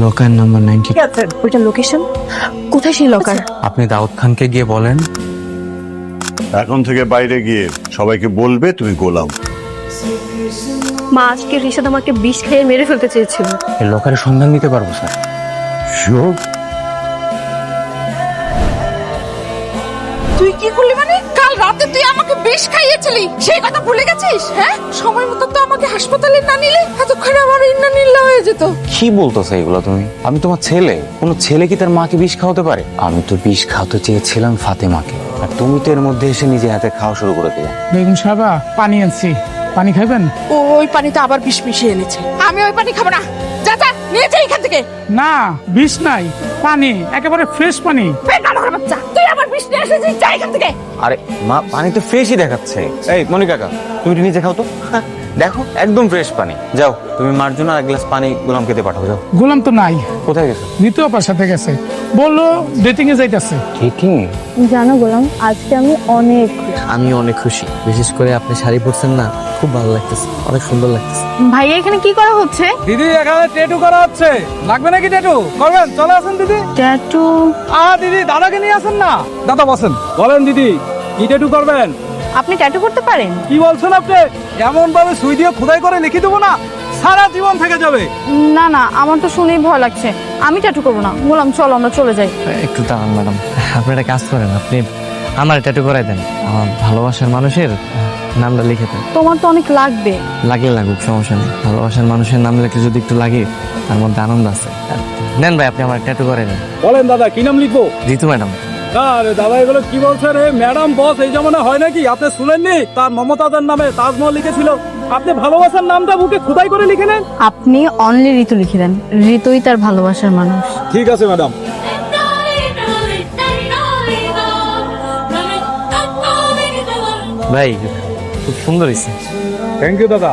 Locker number 90। ওইটা location কোথায় সেই লকার? আপনি দাউদ খানকে গিয়ে বলেন এখন থেকে বাইরে গিয়ে সবাইকে বলবে তুমি গোলাম। মা আজকে রিশাদ আমাকে বিষ খেয়ে মেরে ফেলতে চেয়েছিল। এই লকারের সন্ধান নিতে পারবো স্যার। শিওর? তুই কি করলি মানে? কাল রাতে তুই আমাকে বিষ খাইয়েছিলি, সেই কথা ভুলে গেছিস? হ্যাঁ, সময় মতো তো আমাকে হাসপাতালে না নিলে এতক্ষণে আমার ইন্নানিল্লাহ হয়ে যেত। কি বলতেছো এগুলো তুমি? আমি তোমার ছেলে, কোনো ছেলে কি তার মাকে বিষ খাওয়াতে পারে? আমি তো বিষ খাওয়াতে চেয়েছিলাম ফাতেমাকে, আর তুমি তো এর মধ্যে এসে নিজে হাতে খাওয়া শুরু করে দিলে। বেগুন সাহেবা, পানি আনছি, পানি খাইবেন? ওই পানিতে আবার বিষ মিশিয়ে এনেছে। আমি ওই পানি খাবো না। যা যা, নিয়ে যা এখান থেকে। না, বিষ নাই, পানি একেবারে ফ্রেশ পানি। বেকার বাচ্চা, তুই আবার বিষ নিয়ে এসেছিস, যা এখান থেকে। আরে মা, পানি তো ফ্রেশই দেখাচ্ছে। এই মনি কাকা, তুমি একটু নিচে খাও তো। দেখো একদম ফ্রেশ পানি। যাও তুমি মার জন্য আর এক গ্লাস পানি গোলাম খেতে পাঠাও, যাও। গোলাম তো নাই, কোথায় গেছো? নিতু আপার সাথে গেছে, বললো ডেটিং এ যাইতেছে। ঠিকই। জানো গোলাম, আজকে আমি অনেক আমি অনেক খুশি, বিশেষ করে আপনি শাড়ি পরছেন না, খুব ভালো লাগতেছে, অনেক সুন্দর লাগতেছে। ভাইয়া এখানে কি করা হচ্ছে? দিদি এখানে ট্যাটু করা হচ্ছে, লাগবে নাকি ট্যাটু করবেন? চলে আসেন দিদি। ট্যাটু? দিদি দাদাকে নিয়ে আসেন না। দাদা বসেন, বলেন দিদি কি ট্যাটু করবেন? আপনি ট্যাটু করতে পারেন? কি বলছেন আপনি? এমন ভাবে সুই দিয়ে খোদাই করে লিখে দেবো না, সারা জীবন থেকে যাবে। না না, আমার তো শুনেই ভয় লাগছে, আমি ট্যাটু করবো না। গোলাম চলো আমরা চলে যাই। একটু দাঁড়ান ম্যাডাম, আপনি একটা কাজ করেন, আপনি আমার ট্যাটু করাই দেন, আমার ভালোবাসার মানুষের নামটা লিখে দেন। তোমার তো অনেক লাগবে। লাগলে লাগুক, সমস্যা নেই। ভালোবাসার মানুষের নাম লিখে যদি একটু লাগে, তার মধ্যে আনন্দ আছে। নেন ভাই, আপনি আমার ট্যাটু করে দেন। বলেন দাদা কি নাম লিখবো? জিতু ম্যাডাম। আরে দাদা এগুলো কি বলছেন? রে ম্যাডাম বস এই জমানা হয় নাকি? আপনি শুনেননি তার মমতাজের নামে তাজমহল লিখেছিল? আপনি ভালোবাসার নামটা বুকে খোদাই করে লিখে নেন। আপনি অনলি ঋতু লিখে দেন, ঋতুই তার ভালোবাসার মানুষ। ঠিক আছে ম্যাডাম। ভাই খুব সুন্দর হয়েছে। থ্যাংক ইউ দাদা।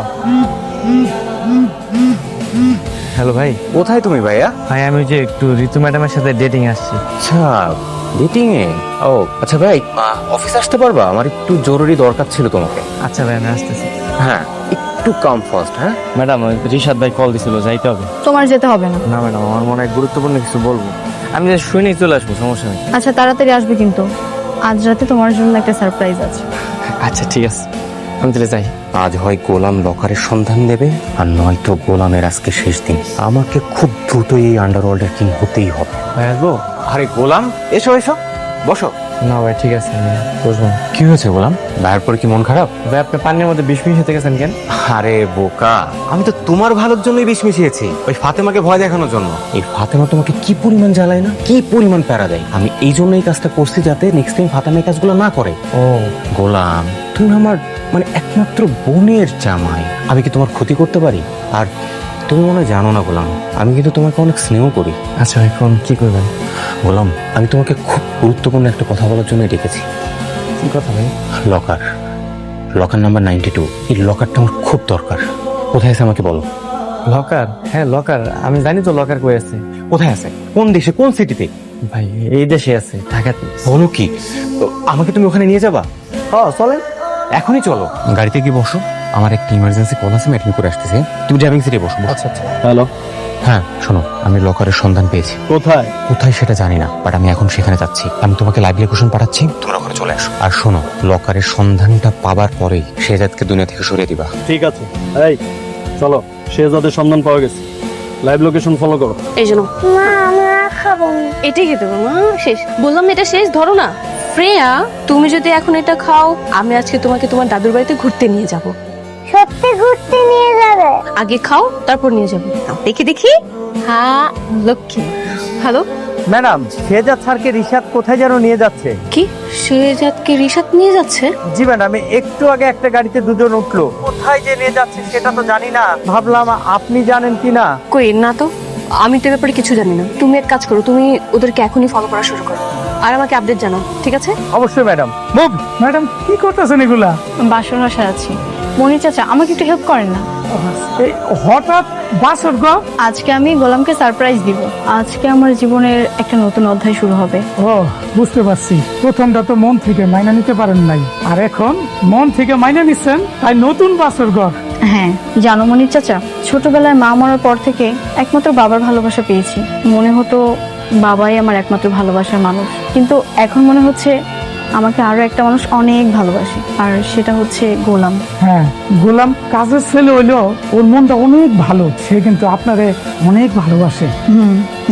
হ্যালো ভাই। কোথায় তুমি ভাইয়া? ভাই আমি ওই যে একটু ঋতু ম্যাডামের সাথে ডেটিং আসছি। আচ্ছা, ডেটিং এ। ও আচ্ছা ভাই, অফিস আসতে পারবা? আমার একটু জরুরি দরকার ছিল তোমাকে। আচ্ছা ভাই, আমি আসতেছি। হ্যাঁ, একটু কাম ফাস্ট। হ্যাঁ ম্যাডাম, ওই রিশাদ ভাই কল দিছিল, যাইতে হবে। তোমার যেতে হবে না। না ম্যাডাম, আমার মনে হয় গুরুত্বপূর্ণ কিছু বলবো, আমি যে শুনেই চলে আসবো, সমস্যা নেই। আচ্ছা তাড়াতাড়ি আসবে কিন্তু, আজ রাতে তোমার জন্য একটা সারপ্রাইজ আছে। আচ্ছা ঠিক আছে, আমি তাহলে যাই। আজ হয় গোলাম লকারের সন্ধান দেবে, আর নয়তো গোলামের আজকে শেষ দিন। আমাকে খুব দ্রুত এই আন্ডারওয়ার্ল্ডের কিং হতেই হবে। ভাই আসবো? আরে গোলাম, এসো এসো, বসো। না ভাই ঠিক আছে, আমি বসবো না। কি হয়েছে গোলাম? ভাইয়ের পরে কি মন খারাপ? ভাই আপনি পানির মধ্যে বিষ মিশিয়ে গেছেন কেন? আরে বোকা, আমি তো তোমার ভালোর জন্যই বিষ মিশিয়েছি, ওই ফাতেমাকে ভয় দেখানোর জন্য। এই ফাতেমা তোমাকে কি পরিমাণ জ্বালায় না, কি পরিমাণ প্যারা দেয়। আমি এই জন্য এই কাজটা করছি, যাতে নেক্সট টাইম ফাতেমা এই কাজগুলো না করে। ও গোলাম, তুমি আমার মানে একমাত্র বোনের জামাই, আমি কি তোমার ক্ষতি করতে পারি? আর তুমি মনে হয় জানো না গোলাম, আমি কিন্তু তোমাকে অনেক স্নেহ করি। আচ্ছা, এখন কি করবেন? গোলাম, আমি তোমাকে খুব গুরুত্বপূর্ণ একটা কথা বলার জন্য ডেকেছি। কি কথা ভাই? Locker, locker number 92। এই লকারটা আমার খুব দরকার। কোথায় আছে আমাকে বলো। লকার? হ্যাঁ লকার, আমি জানি তো লকার কই আছে। কোথায় আছে? কোন দেশে, কোন সিটিতে? ভাই এই দেশে আছে, ঢাকাতে। বলো কি? তো আমাকে তুমি ওখানে নিয়ে যাবা? হ্যাঁ চলেন। এখনই চলো। গাড়িতে কি বসো, আমার একটা ইমার্জেন্সি কল আছে, অ্যাটেন্ড করে আসতেছি। তুমি ড্রাইভিং সিটে বসো। আচ্ছা আচ্ছা। হ্যালো, হ্যাঁ শোনো, আমি লকারের সন্ধান পেয়েছি। কোথায়? কোথায় সেটা জানি না, বাট আমি এখন সেখানে যাচ্ছি। আমি তোমাকে লাইভ লোকেশন পাঠাচ্ছি, তোমরা ওখানে চলে আসো। আর শোনো, লকারের সন্ধানটা পাবার পরেই শেহজাদকে দুনিয়া থেকে সরিয়ে দিবা। ঠিক আছে, এই চলো, শেহজাদের সন্ধান পাওয়া গেছে, লাইভ লোকেশন ফলো করো। এই জন্য মা আমি আর খাবো না। এটাই খেতে হবে মা, শেষ বললাম না, এটা শেষ। ধরো না শ্রেয়া, তুমি যদি এখন এটা খাও, আমি আজকে তোমাকে তোমার দাদুর বাড়িতে ঘুরতে নিয়ে যাব। সত্যি ঘুরতে নিয়ে যাবে? আগে খাও তারপর নিয়ে যাবো। দেখি দেখি। হ্যাঁ লক্ষ্মী। হ্যালো ম্যাডাম, শেহজাদ স্যারকে রিশাদ কোথায় যেন নিয়ে যাচ্ছে। কি? শেহজাদকে রিশাদ নিয়ে যাচ্ছে? জি ম্যাডাম, একটু আগে একটা গাড়িতে দুজন উঠলো। কোথায় যে নিয়ে যাচ্ছে সেটা তো জানি না, ভাবলাম আপনি জানেন কিনা। কই না তো, আমি তো এ ব্যাপারে কিছু জানি না। তুমি এক কাজ করো, তুমি ওদেরকে এখনই ফলো করা শুরু করো, আর আমাকে আপডেট জানাও, ঠিক আছে? অবশ্যই ম্যাডাম। মুভ। ম্যাডাম কি করতেছেন এগুলা? বাসন বাসা আছি। মনি চাচা আমাকে একটু হেল্প করেন না। এই হঠাৎ বাসর গো? আজকে আমি গোলামকে সারপ্রাইজ দিব। আজকে আমার জীবনের একটা নতুন অধ্যায় শুরু হবে। ও বুঝতে পারছি, প্রথমটা তো মন থেকে মাইনা নিতে পারেন নাই, আর এখন মন থেকে মাইনা নিচ্ছেন, তাই নতুন বাসর ঘর। হ্যাঁ, জানো মনির চাচা, ছোটবেলায় মা মরার পর থেকে একমাত্র বাবার ভালোবাসা পেয়েছি। মনে হতো বাবাই আমার একমাত্র ভালোবাসার মানুষ, কিন্তু এখন মনে হচ্ছে আমাকে আরো একটা মানুষ অনেক ভালোবাসে, আর সেটা হচ্ছে গোলাম। হ্যাঁ, গোলাম কাজের ছেলে হইলেও ওর মনটা অনেক ভালো, সে কিন্তু আপনারে অনেক ভালোবাসে।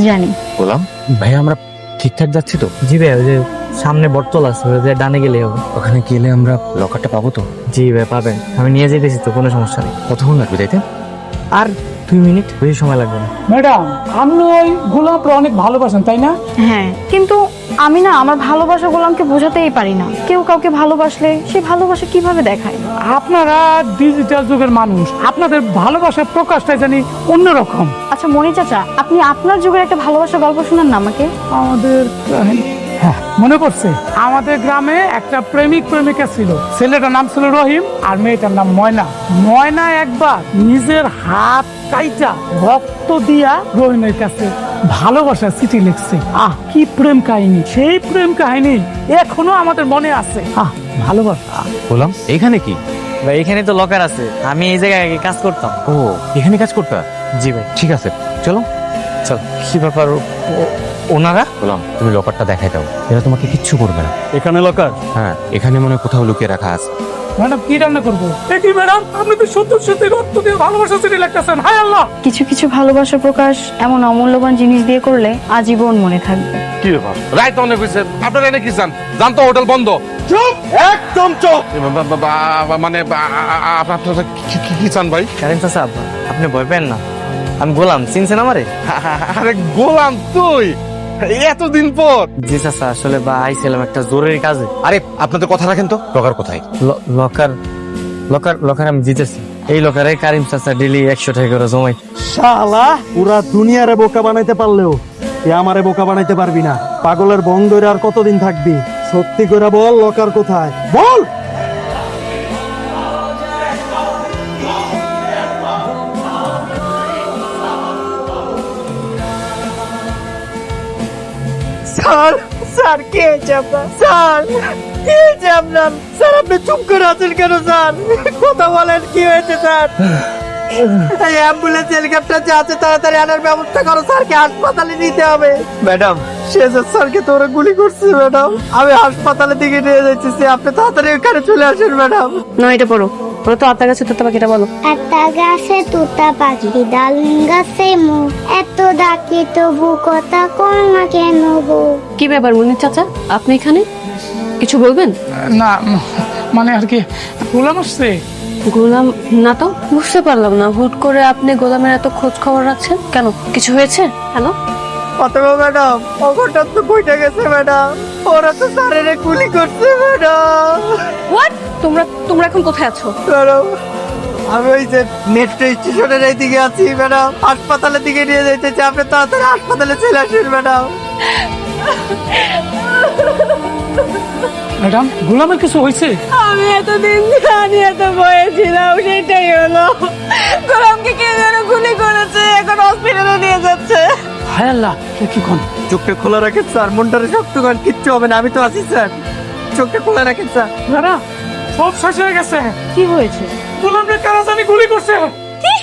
জানি। বললাম ভাইয়া আমরা ঠিকঠাক যাচ্ছি তো? জি ভাই, ওই যে সামনে বটতল আছে, ওই যে ডানে গেলে হবে। ওখানে গেলে আমরা লকারটা পাবো তো? জি ভাই, পাবেন। আমি নিয়ে যেতেছি তো, কোনো সমস্যা নেই। কতক্ষণ লাগবে যাইতে? আর 2 মিনিট, বেশি সময় লাগবে না। ম্যাডাম, আপনি ওই গোলামকে অনেক ভালোবাসেন তাই না? হ্যাঁ, কিন্তু আমি না আমার ভালোবাসা গোলামকে বোঝাতেই পারি না। কেউ কাউকে ভালোবাসলে সে ভালোবাসা কিভাবে দেখায়? আপনারা ডিজিটাল যুগের মানুষ, আপনাদের ভালোবাসার প্রকাশটাই জানি অন্যরকম। আচ্ছা মনি চাচা, আপনি আপনার যুগের একটা ভালোবাসার গল্প শোনান না আমাকে। আমাদের হ্যাঁ, মনে পড়ছে, আমাদের গ্রামে একটা প্রেমিক প্রেমিকা ছিল। ছেলেটার নাম ছিল রহিম আর মেয়েটার নাম ময়না। ময়না একবার নিজের হাত কাইটা রক্ত দিয়া রহিমের কাছে ভালোবাসার চিঠি লিখছে। কি প্রেম কাহিনী! সেই প্রেম কাহিনী এখনো আমাদের মনে আছে। ভালোবাসা। বললাম এখানে কি? ভাই এখানে তো লকার আছে, আমি এই জায়গায় আগে কাজ করতাম। ও, এখানে কাজ করতে? জি ভাই। ঠিক আছে, চলো। চল। কি ব্যাপার, ওনারা? বললাম তুমি লকারটা দেখাই দাও, এরা তোমাকে কিচ্ছু করবে না। এখানে লকার? হ্যাঁ, এখানে মনে হয় কোথাও লুকিয়ে রাখা আছে। ম্যাডাম, কি রান্না করবো? কি ম্যাডাম, আপনি তো সত্য সত্যি রক্ত দিয়ে ভালোবাসা চিঠি লিখতেছেন। হায় আল্লাহ! কিছু কিছু ভালোবাসার প্রকাশ এমন অমূল্যবান জিনিস দিয়ে করলে আজীবন মনে থাকবে। কি ব্যাপার? রাইট অন অফিসে আপনারা এনে কি চান? জান তো হোটেল বন্ধ। চুপ, একদম চুপ। মানে আপনারা কি চান ভাই? কারিম চাচা, আপনি ভয় পেন না, আমি গোলাম, চিনছেন আমারে? আরে গোলাম তুই, এতদিন পর? জি চাচা, আসলে বা আইছিলাম একটা জরুরি কাজে। আরে আপনাদের কথা রাখেন তো, লকার কোথায়? লকার লকার লকার আমি জিতেছি। এই লকারে কারিম চাচা ডেলি 100 টাকা করে জমাই। শালা, পুরা দুনিয়ারে বোকা বানাইতে পারলেও এ আমারে বোকা বানাইতে পারবি না। পাগলের বং ধরে আর কতদিন থাকবি? সত্যি করে বল, লকার কোথায়? বল। স্যার, স্যার কে আপনার? স্যার কে আপনার? স্যার আপনি চুপ করে আছেন কেন? স্যার কথা বলেন, কি হয়েছে? স্যার এই অ্যাম্বুলেন্স হেলিকপ্টার যে আছে তাড়াতাড়ি আনার ব্যবস্থা করো, স্যারকে হাসপাতালে নিতে হবে। ম্যাডাম, শেজাদ স্যারকে তো ওরা গুলি করছে ম্যাডাম, আমি হাসপাতালে দিকে নিয়ে যাচ্ছি, আপনি তাড়াতাড়ি ওখানে চলে আসেন ম্যাডাম। না, এটা পড়ো। বলো তো, আতা গাছে তোতা পাখিটা বলো। একটা গাছে তোতা পাখি, ডালিম গাছে মো, এত ডাকি তবু কথা কর না কেন গো? কি ব্যাপার মনির চাচা, আপনি এখানে কিছু বলবেন? না, মানে আর কি, গোলাম আসছে। গোলাম না তো, বুঝতে পারলাম না, হুট করে আপনি গোলামের এত খোঁজ খবর রাখছেন কেন? কিছু হয়েছে? হ্যালো অথবা ম্যাডাম, অঘটন তো বইটা গেছে ম্যাডাম, ওরা তো স্যারের গুলি করছে ম্যাডাম। হোয়াট? তোমরা এখন কোথায় আছো? ম্যাডাম, আমি ওই যে মেট্রো স্টেশনের এই দিকে আছি ম্যাডাম, হাসপাতালের দিকে নিয়ে যাইতেছি, আপনি তাড়াতাড়ি হাসপাতালে চলে আসেন ম্যাডাম। ম্যাডাম, গোলামের কিছু হয়েছে? আমি এতদিন জানি, এত ভয়ে ছিলাম, সেটাই হলো। গোলামকে কে যেন গুলি করেছে, এখন হসপিটালে নিয়ে যাচ্ছে। হায় আল্লাহ, কি কোন? চোখটা খোলা রাখেন স্যার, মনটারে শক্ত করেন, কিচ্ছু হবে না, আমি তো আছি স্যার। চোখটা খোলা রাখেন স্যার। ম্যাডাম, সব শেষ হয়ে গেছে। কি হয়েছে? গোলামের কারা জানি গুলি করছে। কি?